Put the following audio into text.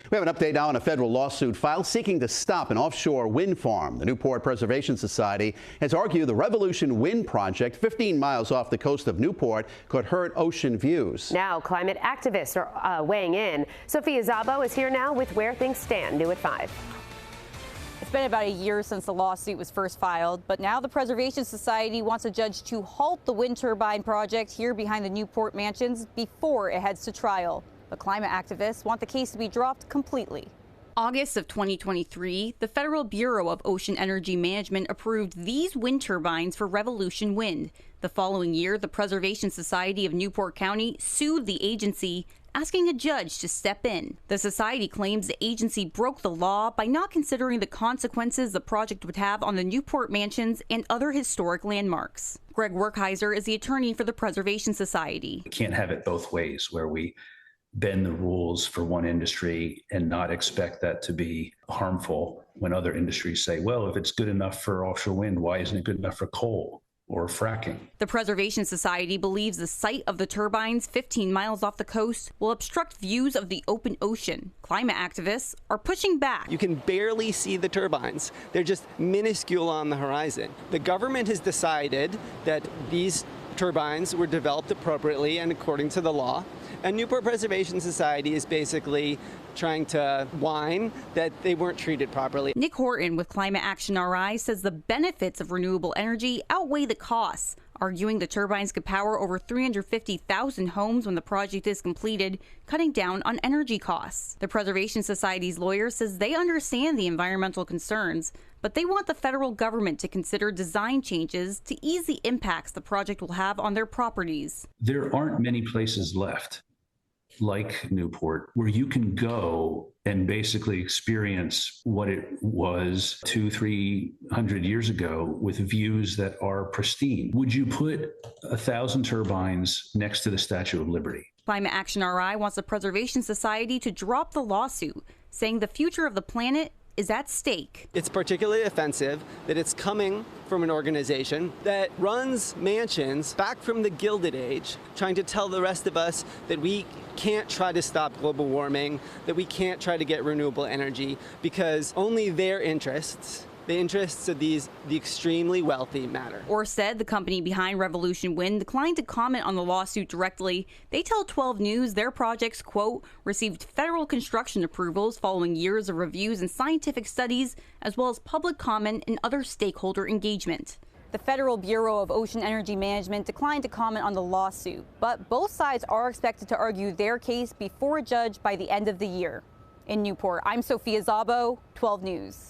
We have an update now on a federal lawsuit filed seeking to stop an offshore wind farm. The Newport Preservation Society has argued the Revolution Wind Project, 15 miles off the coast of Newport, could hurt ocean views. Now, climate activists are weighing in. Sophia Szabo is here now with where things stand. New at 5. It's been about a year since the lawsuit was first filed, but now the Preservation Society wants a judge to halt the wind turbine project here behind the Newport mansions before it heads to trial. But climate activists want the case to be dropped completely. August of 2023, the Federal Bureau of Ocean Energy Management approved these wind turbines for Revolution Wind. The following year, the Preservation Society of Newport County sued the agency, asking a judge to step in. The society claims the agency broke the law by not considering the consequences the project would have on the Newport mansions and other historic landmarks. Greg Werkheiser is the attorney for the Preservation Society. We can't have it both ways, where we bend the rules for one industry and not expect that to be harmful when other industries say, well, if it's good enough for offshore wind, why isn't it good enough for coal or fracking? The Preservation Society believes the site of the turbines 15 miles off the coast will obstruct views of the open ocean. Climate activists are pushing back. You can barely see the turbines. They're just minuscule on the horizon. The government has decided that these turbines were developed appropriately and according to the law. And Newport Preservation Society is basically trying to whine that they weren't treated properly. Nick Horton with Climate Action RI says the benefits of renewable energy outweigh the costs, arguing the turbines could power over 350,000 homes when the project is completed, cutting down on energy costs. The Preservation Society's lawyer says they understand the environmental concerns, but they want the federal government to consider design changes to ease the impacts the project will have on their properties. There aren't many places left like Newport where you can go and basically experience what it was 200-300 years ago with views that are pristine. Would you put 1,000 turbines next to the Statue of Liberty? Climate Action RI wants the Preservation Society to drop the lawsuit, saying the future of the planet is at stake. It's particularly offensive that it's coming from an organization that runs mansions back from the Gilded Age, trying to tell the rest of us that we can't try to stop global warming, that we can't try to get renewable energy, because only their interests, the interests of the extremely wealthy, matter. Orsted, the company behind Revolution Wind, declined to comment on the lawsuit directly. They tell 12 News their projects, quote, received federal construction approvals following years of reviews and scientific studies, as well as public comment and other stakeholder engagement. The Federal Bureau of Ocean Energy Management declined to comment on the lawsuit, but both sides are expected to argue their case before a judge by the end of the year. In Newport, I'm Sophia Szabo, 12 News.